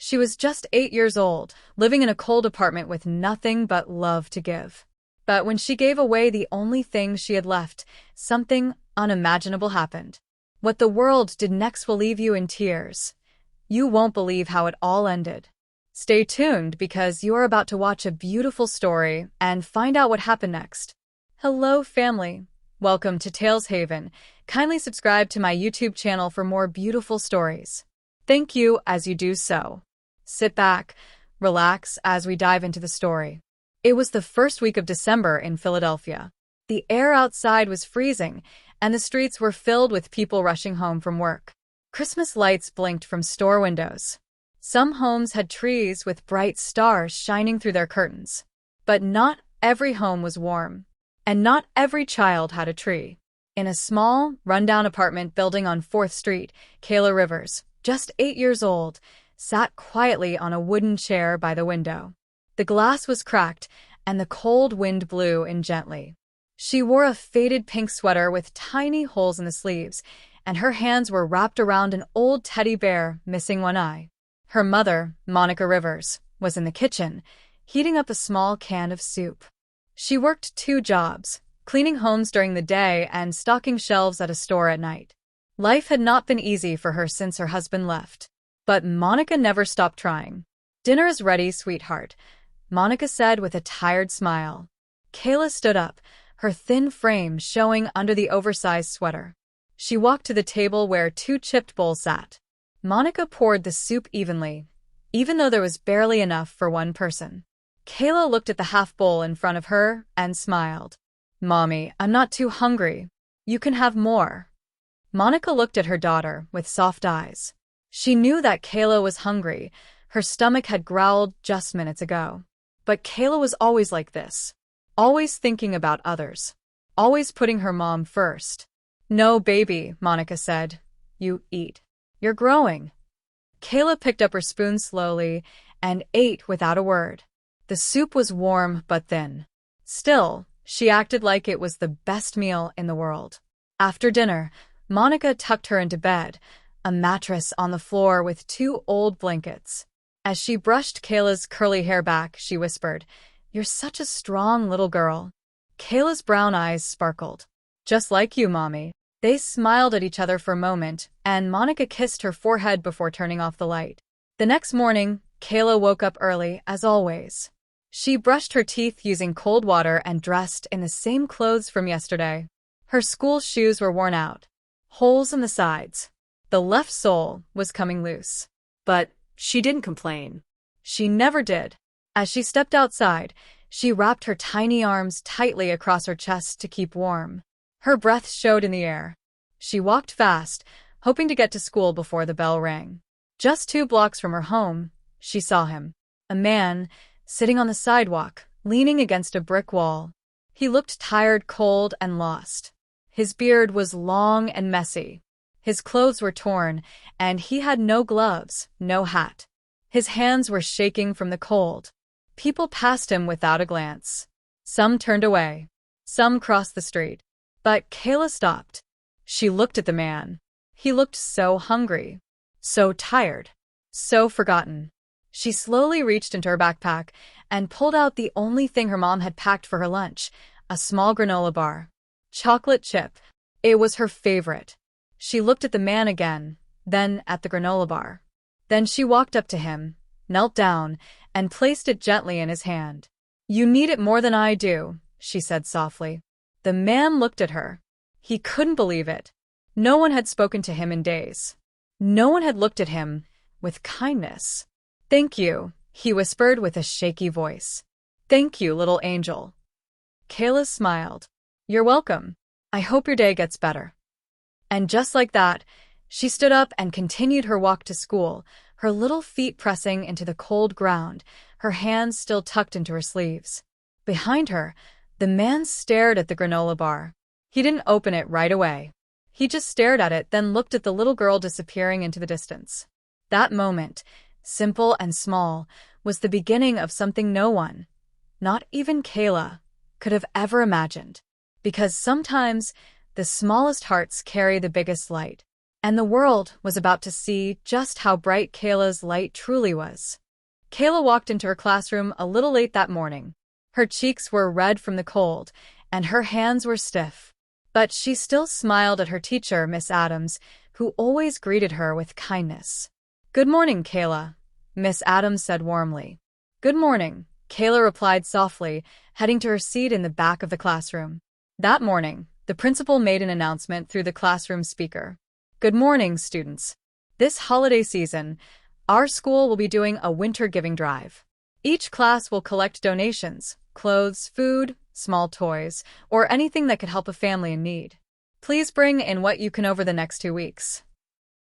She was just 8 years old, living in a cold apartment with nothing but love to give. But when she gave away the only thing she had left, something unimaginable happened. What the world did next will leave you in tears. You won't believe how it all ended. Stay tuned because you are about to watch a beautiful story and find out what happened next. Hello, family. Welcome to Tales Haven. Kindly subscribe to my YouTube channel for more beautiful stories. Thank you as you do so. Sit back, relax as we dive into the story. It was the first week of December in Philadelphia. The air outside was freezing, and the streets were filled with people rushing home from work. Christmas lights blinked from store windows. Some homes had trees with bright stars shining through their curtains. But not every home was warm, and not every child had a tree. In a small, rundown apartment building on 4th Street, Kayla Rivers, just 8 years old, sat quietly on a wooden chair by the window. The glass was cracked, and the cold wind blew in gently. She wore a faded pink sweater with tiny holes in the sleeves, and her hands were wrapped around an old teddy bear missing one eye. Her mother, Monica Rivers, was in the kitchen, heating up a small can of soup. She worked 2 jobs, cleaning homes during the day and stocking shelves at a store at night. Life had not been easy for her since her husband left. But Monica never stopped trying. "Dinner is ready, sweetheart," Monica said with a tired smile. Kayla stood up, her thin frame showing under the oversized sweater. She walked to the table where 2 chipped bowls sat. Monica poured the soup evenly, even though there was barely enough for one person. Kayla looked at the half bowl in front of her and smiled. "Mommy, I'm not too hungry. You can have more." Monica looked at her daughter with soft eyes. She knew that Kayla was hungry. Her stomach had growled just minutes ago. But Kayla was always like this. Always thinking about others. Always putting her mom first. "No, baby," Monica said. "You eat. You're growing." Kayla picked up her spoon slowly and ate without a word. The soup was warm but thin. Still, she acted like it was the best meal in the world. After dinner, Monica tucked her into bed, a mattress on the floor with 2 old blankets. As she brushed Kayla's curly hair back, she whispered, "You're such a strong little girl." Kayla's brown eyes sparkled. "Just like you, Mommy." They smiled at each other for a moment, and Monica kissed her forehead before turning off the light. The next morning, Kayla woke up early, as always. She brushed her teeth using cold water and dressed in the same clothes from yesterday. Her school shoes were worn out, holes in the sides. The left sole was coming loose. But she didn't complain. She never did. As she stepped outside, she wrapped her tiny arms tightly across her chest to keep warm. Her breath showed in the air. She walked fast, hoping to get to school before the bell rang. Just 2 blocks from her home, she saw him. A man, sitting on the sidewalk, leaning against a brick wall. He looked tired, cold, and lost. His beard was long and messy. His clothes were torn, and he had no gloves, no hat. His hands were shaking from the cold. People passed him without a glance. Some turned away. Some crossed the street. But Kayla stopped. She looked at the man. He looked so hungry, so tired, so forgotten. She slowly reached into her backpack and pulled out the only thing her mom had packed for her lunch, a small granola bar. Chocolate chip. It was her favorite. She looked at the man again, then at the granola bar. Then she walked up to him, knelt down, and placed it gently in his hand. "You need it more than I do," she said softly. The man looked at her. He couldn't believe it. No one had spoken to him in days. No one had looked at him with kindness. "Thank you," he whispered with a shaky voice. "Thank you, little angel." Kayla smiled. "You're welcome. I hope your day gets better." And just like that, she stood up and continued her walk to school, her little feet pressing into the cold ground, her hands still tucked into her sleeves. Behind her, the man stared at the granola bar. He didn't open it right away. He just stared at it, then looked at the little girl disappearing into the distance. That moment, simple and small, was the beginning of something no one, not even Kayla, could have ever imagined. Because sometimes the smallest hearts carry the biggest light. and the world was about to see just how bright Kayla's light truly was. Kayla walked into her classroom a little late that morning. Her cheeks were red from the cold, and her hands were stiff. But she still smiled at her teacher, Miss Adams, who always greeted her with kindness. "Good morning, Kayla," Miss Adams said warmly. "Good morning," Kayla replied softly, heading to her seat in the back of the classroom. That morning, the principal made an announcement through the classroom speaker. "Good morning, students. This holiday season, our school will be doing a winter giving drive. Each class will collect donations, clothes, food, small toys, or anything that could help a family in need. Please bring in what you can over the next 2 weeks."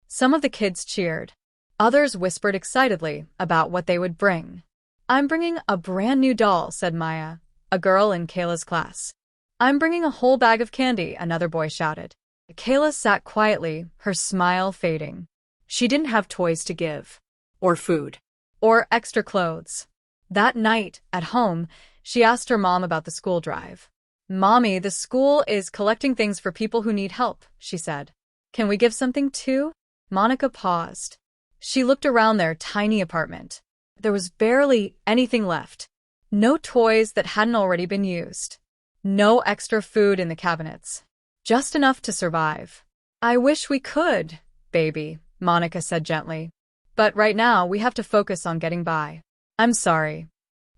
Some of the kids cheered. Others whispered excitedly about what they would bring. "I'm bringing a brand new doll," said Maya, a girl in Kayla's class. "I'm bringing a whole bag of candy," another boy shouted. Kayla sat quietly, her smile fading. She didn't have toys to give, or food, or extra clothes. That night, at home, she asked her mom about the school drive. "Mommy, the school is collecting things for people who need help," she said. "Can we give something too?" Monica paused. She looked around their tiny apartment. There was barely anything left. No toys that hadn't already been used. No extra food in the cabinets. Just enough to survive. "I wish we could, baby," Monica said gently. "But right now, we have to focus on getting by." "I'm sorry."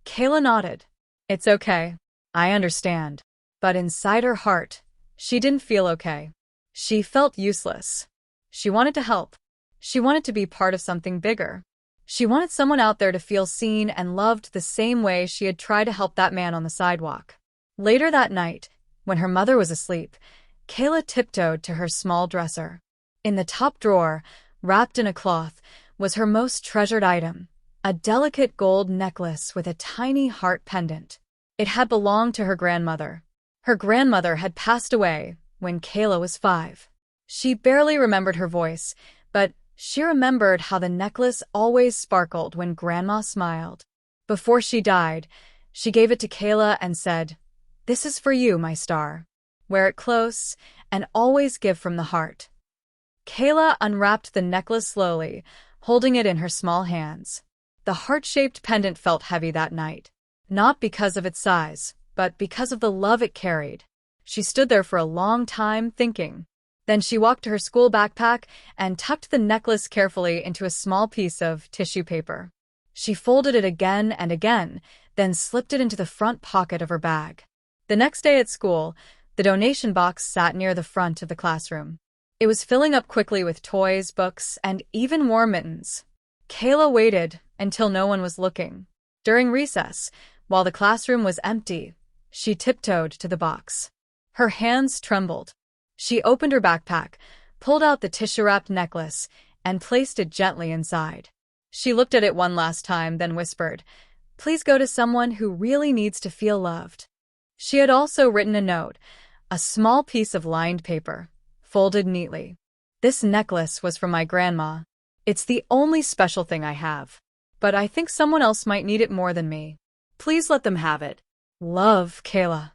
Kayla nodded. "It's okay. I understand." But inside her heart, she didn't feel okay. She felt useless. She wanted to help. She wanted to be part of something bigger. She wanted someone out there to feel seen and loved the same way she had tried to help that man on the sidewalk. Later that night, when her mother was asleep, Kayla tiptoed to her small dresser. In the top drawer, wrapped in a cloth, was her most treasured item, a delicate gold necklace with a tiny heart pendant. It had belonged to her grandmother. Her grandmother had passed away when Kayla was 5. She barely remembered her voice, but she remembered how the necklace always sparkled when Grandma smiled. Before she died, she gave it to Kayla and said, "This is for you, my star. Wear it close and always give from the heart." Kayla unwrapped the necklace slowly, holding it in her small hands. The heart-shaped pendant felt heavy that night, not because of its size, but because of the love it carried. She stood there for a long time, thinking. Then she walked to her school backpack and tucked the necklace carefully into a small piece of tissue paper. She folded it again and again, then slipped it into the front pocket of her bag. The next day at school, the donation box sat near the front of the classroom. It was filling up quickly with toys, books, and even warm mittens. Kayla waited until no one was looking. During recess, while the classroom was empty, she tiptoed to the box. Her hands trembled. She opened her backpack, pulled out the tissue-wrapped necklace, and placed it gently inside. She looked at it one last time, then whispered, "Please go to someone who really needs to feel loved." She had also written a note, a small piece of lined paper, folded neatly. "This necklace was from my grandma. It's the only special thing I have. But I think someone else might need it more than me. Please let them have it. Love, Kayla."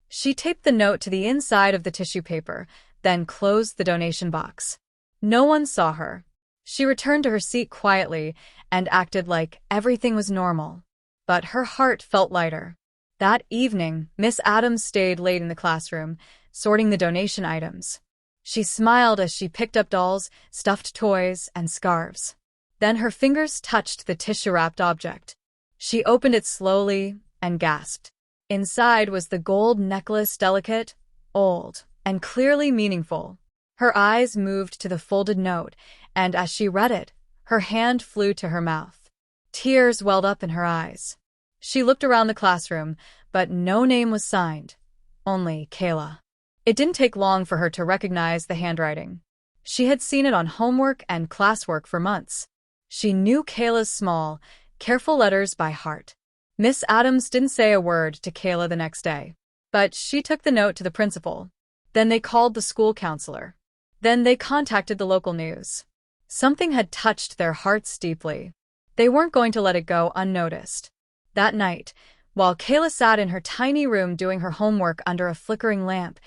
She taped the note to the inside of the tissue paper, then closed the donation box. No one saw her. She returned to her seat quietly and acted like everything was normal. But her heart felt lighter. That evening, Miss Adams stayed late in the classroom, sorting the donation items. She smiled as she picked up dolls, stuffed toys, and scarves. Then her fingers touched the tissue-wrapped object. She opened it slowly and gasped. Inside was the gold necklace, delicate, old, and clearly meaningful. Her eyes moved to the folded note, and as she read it, her hand flew to her mouth. Tears welled up in her eyes. She looked around the classroom, but no name was signed. Only Kayla. It didn't take long for her to recognize the handwriting. She had seen it on homework and classwork for months. She knew Kayla's small, careful letters by heart. Miss Adams didn't say a word to Kayla the next day, but she took the note to the principal. Then they called the school counselor. Then they contacted the local news. Something had touched their hearts deeply. They weren't going to let it go unnoticed. That night, while Kayla sat in her tiny room doing her homework under a flickering lamp,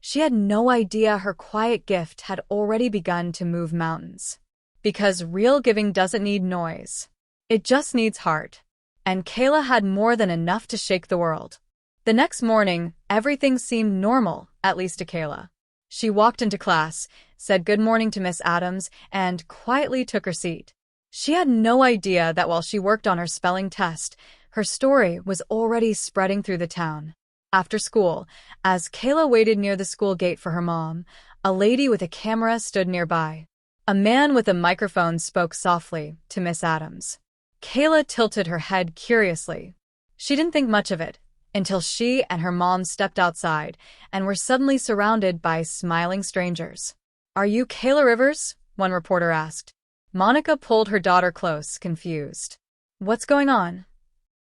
She had no idea her quiet gift had already begun to move mountains. Because real giving doesn't need noise. It just needs heart. And Kayla had more than enough to shake the world. The next morning, everything seemed normal, at least to Kayla. She walked into class, said good morning to Miss Adams, and quietly took her seat. She had no idea that while she worked on her spelling test, her story was already spreading through the town. After school, as Kayla waited near the school gate for her mom, a lady with a camera stood nearby. A man with a microphone spoke softly to Miss Adams. Kayla tilted her head curiously. She didn't think much of it until she and her mom stepped outside and were suddenly surrounded by smiling strangers. "Are you Kayla Rivers?" one reporter asked. Monica pulled her daughter close, confused. "What's going on?"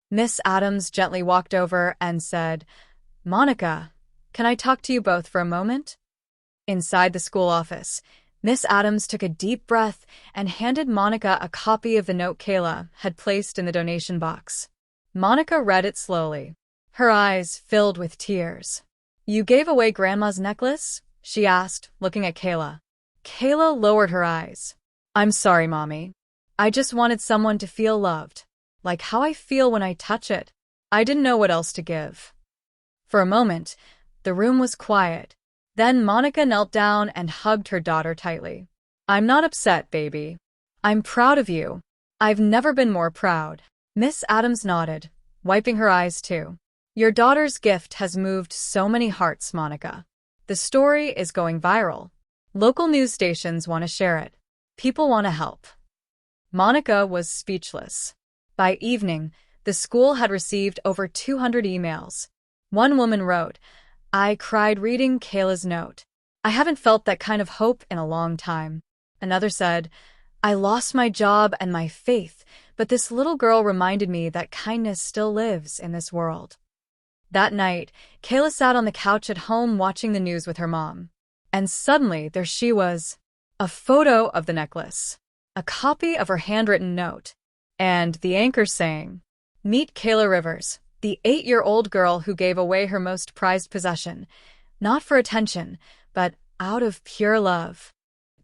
Miss Adams gently walked over and said, "Monica, can I talk to you both for a moment?" Inside the school office, Miss Adams took a deep breath and handed Monica a copy of the note Kayla had placed in the donation box. Monica read it slowly. Her eyes filled with tears. "You gave away Grandma's necklace?" she asked, looking at Kayla. Kayla lowered her eyes. "I'm sorry, Mommy. I just wanted someone to feel loved, like how I feel when I touch it. I didn't know what else to give." For a moment, the room was quiet. Then Monica knelt down and hugged her daughter tightly. "I'm not upset, baby. I'm proud of you. I've never been more proud." Miss Adams nodded, wiping her eyes too. "Your daughter's gift has moved so many hearts, Monica. The story is going viral. Local news stations want to share it. People want to help." Monica was speechless. By evening, the school had received over 200 emails. One woman wrote, "I cried reading Kayla's note. I haven't felt that kind of hope in a long time." Another said, "I lost my job and my faith, but this little girl reminded me that kindness still lives in this world." That night, Kayla sat on the couch at home watching the news with her mom. And suddenly, there she was. A photo of the necklace. A copy of her handwritten note. And the anchor saying, "Meet Kayla Rivers, the 8-year-old girl who gave away her most prized possession, not for attention, but out of pure love."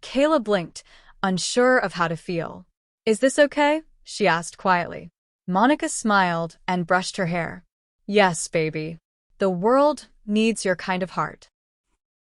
Kayla blinked, unsure of how to feel. "Is this okay?" she asked quietly. Monica smiled and brushed her hair. "Yes, baby. The world needs your kind of heart."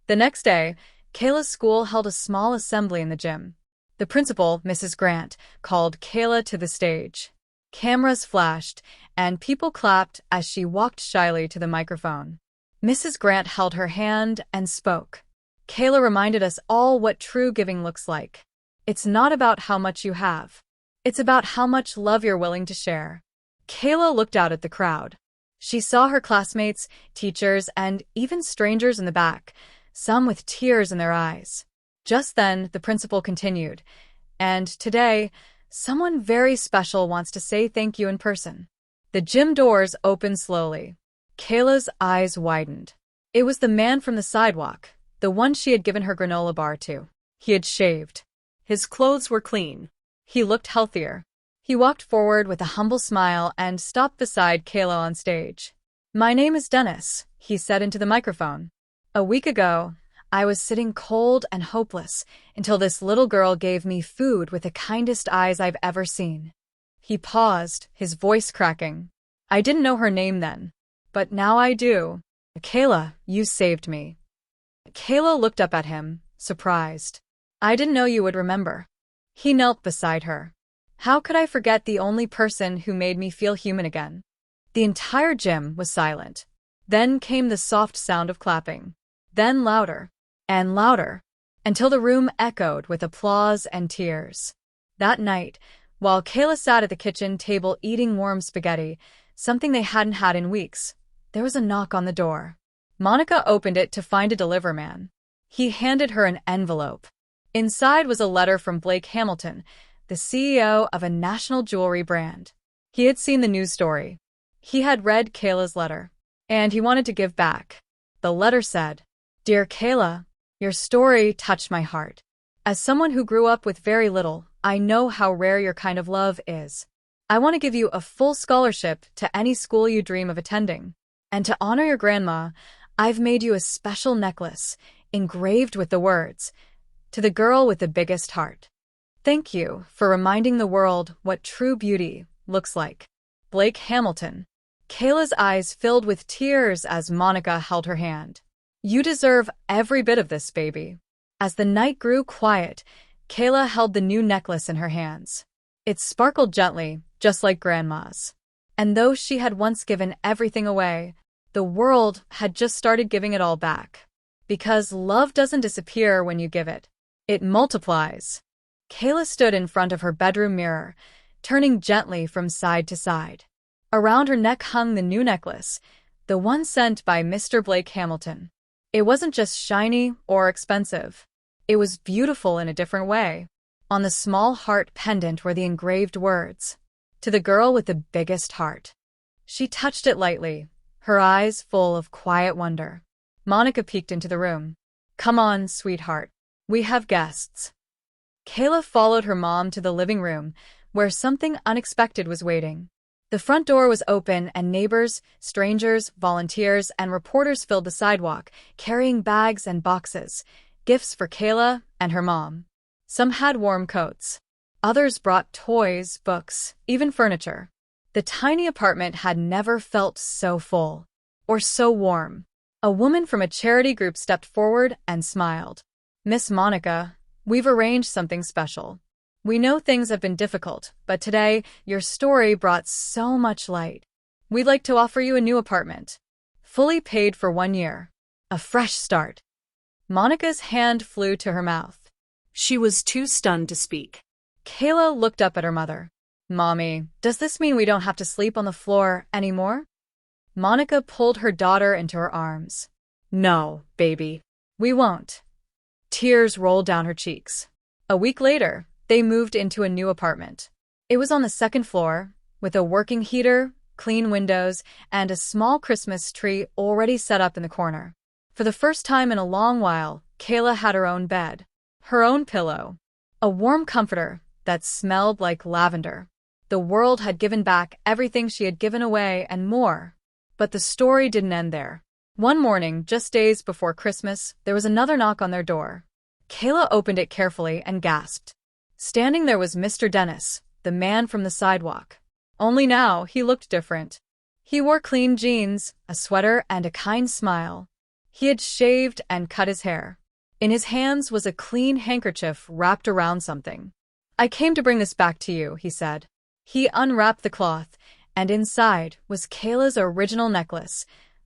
The next day, Kayla's school held a small assembly in the gym. The principal, Mrs. Grant, called Kayla to the stage. Cameras flashed, and people clapped as she walked shyly to the microphone. Mrs. Grant held her hand and spoke. "Kayla reminded us all what true giving looks like. It's not about how much you have. It's about how much love you're willing to share." Kayla looked out at the crowd. She saw her classmates, teachers, and even strangers in the back, some with tears in their eyes. Just then, the principal continued, "And today, someone very special wants to say thank you in person." The gym doors opened slowly. Kayla's eyes widened. It was the man from the sidewalk, the one she had given her granola bar to. He had shaved. His clothes were clean. He looked healthier. He walked forward with a humble smile and stopped beside Kayla on stage. "My name is Dennis," he said into the microphone. "A week ago, I was sitting cold and hopeless until this little girl gave me food with the kindest eyes I've ever seen." He paused, his voice cracking. "I didn't know her name then, but now I do. Kayla, you saved me." Kayla looked up at him, surprised. "I didn't know you would remember." He knelt beside her. "How could I forget the only person who made me feel human again?" The entire gym was silent. Then came the soft sound of clapping. Then louder. And louder. Until the room echoed with applause and tears. That night, while Kayla sat at the kitchen table eating warm spaghetti, something they hadn't had in weeks, there was a knock on the door. Monica opened it to find a delivery man. He handed her an envelope. Inside was a letter from Blake Hamilton, the CEO of a national jewelry brand. He had seen the news story. He had read Kayla's letter, and he wanted to give back. The letter said, "Dear Kayla, your story touched my heart. As someone who grew up with very little, I know how rare your kind of love is. I want to give you a full scholarship to any school you dream of attending. And to honor your grandma, I've made you a special necklace, engraved with the words, "To the girl with the biggest heart." Thank you for reminding the world what true beauty looks like. Blake Hamilton. Kayla's eyes filled with tears as Monica held her hand. You deserve every bit of this, baby. As the night grew quiet, Kayla held the new necklace in her hands. It sparkled gently, just like Grandma's. And though she had once given everything away, the world had just started giving it all back. Because love doesn't disappear when you give it. It multiplies. Kayla stood in front of her bedroom mirror, turning gently from side to side. Around her neck hung the new necklace, the one sent by Mr. Blake Hamilton. It wasn't just shiny or expensive. It was beautiful in a different way. On the small heart pendant were the engraved words, "To the girl with the biggest heart." She touched it lightly, her eyes full of quiet wonder. Monica peeked into the room. "Come on, sweetheart. We have guests." Kayla followed her mom to the living room, where something unexpected was waiting. The front door was open, and neighbors, strangers, volunteers, and reporters filled the sidewalk, carrying bags and boxes, gifts for Kayla and her mom. Some had warm coats. Others brought toys, books, even furniture. The tiny apartment had never felt so full, or so warm. A woman from a charity group stepped forward and smiled. "Miss Monica, we've arranged something special. We know things have been difficult, but today, your story brought so much light. We'd like to offer you a new apartment. Fully paid for 1 year. A fresh start." Monica's hand flew to her mouth. She was too stunned to speak. Kayla looked up at her mother. "Mommy, does this mean we don't have to sleep on the floor anymore?" Monica pulled her daughter into her arms. "No, baby. We won't." Tears rolled down her cheeks. A week later, they moved into a new apartment. It was on the second floor, with a working heater, clean windows, and a small Christmas tree already set up in the corner. For the first time in a long while, Kayla had her own bed, her own pillow, a warm comforter that smelled like lavender. The world had given back everything she had given away and more. But the story didn't end there. One morning, just days before Christmas, there was another knock on their door. Kayla opened it carefully and gasped. Standing there was Mr. Dennis, the man from the sidewalk. Only now, he looked different. He wore clean jeans, a sweater, and a kind smile. He had shaved and cut his hair. In his hands was a clean handkerchief wrapped around something. "I came to bring this back to you," he said. He unwrapped the cloth, and inside was Kayla's original necklace,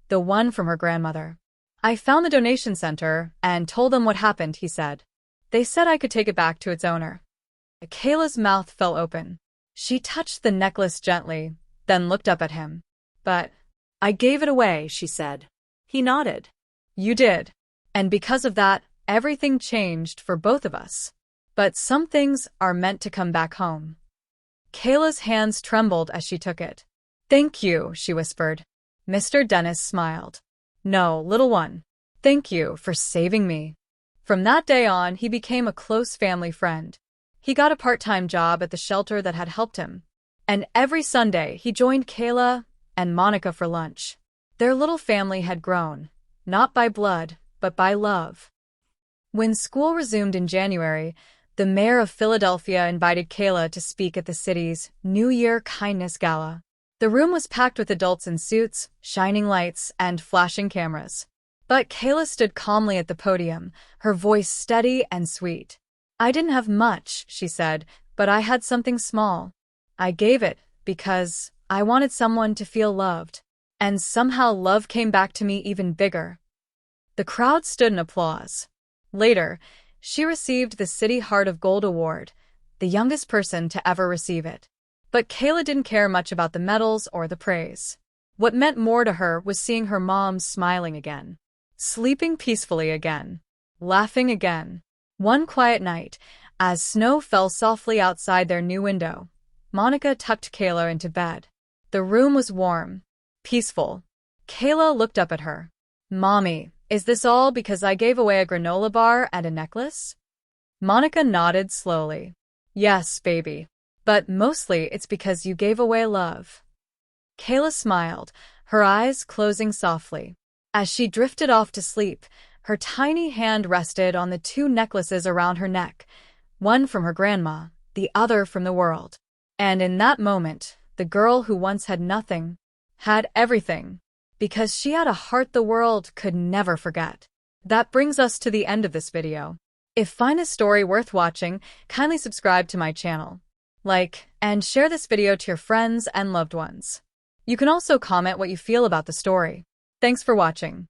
the one from her grandmother. "I found the donation center and told them what happened," he said. "They said I could take it back to its owner." Kayla's mouth fell open. She touched the necklace gently, then looked up at him. "But I gave it away," she said. He nodded. "You did. And because of that, everything changed for both of us. But some things are meant to come back home." Kayla's hands trembled as she took it. "Thank you," she whispered. Mr. Dennis smiled. "No, little one. Thank you for saving me." From that day on, he became a close family friend. He got a part-time job at the shelter that had helped him. And every Sunday, he joined Kayla and Monica for lunch. Their little family had grown, not by blood, but by love. When school resumed in January, the mayor of Philadelphia invited Kayla to speak at the city's New Year Kindness Gala. The room was packed with adults in suits, shining lights, and flashing cameras. But Kayla stood calmly at the podium, her voice steady and sweet. "I didn't have much," she said, "but I had something small. I gave it because I wanted someone to feel loved. And somehow love came back to me even bigger." The crowd stood in applause. Later, she received the City Heart of Gold Award, the youngest person to ever receive it. But Kayla didn't care much about the medals or the praise. What meant more to her was seeing her mom smiling again, sleeping peacefully again, laughing again. One quiet night, as snow fell softly outside their new window, Monica tucked Kayla into bed. The room was warm, peaceful. Kayla looked up at her. "Mommy, is this all because I gave away a granola bar and a necklace?" Monica nodded slowly. "Yes, baby. But mostly it's because you gave away love." Kayla smiled, her eyes closing softly. As she drifted off to sleep, her tiny hand rested on the two necklaces around her neck, one from her grandma, the other from the world. And in that moment, the girl who once had nothing had everything, because she had a heart the world could never forget. That brings us to the end of this video. If you find this story worth watching, kindly subscribe to my channel, like, and share this video to your friends and loved ones. You can also comment what you feel about the story. Thanks for watching.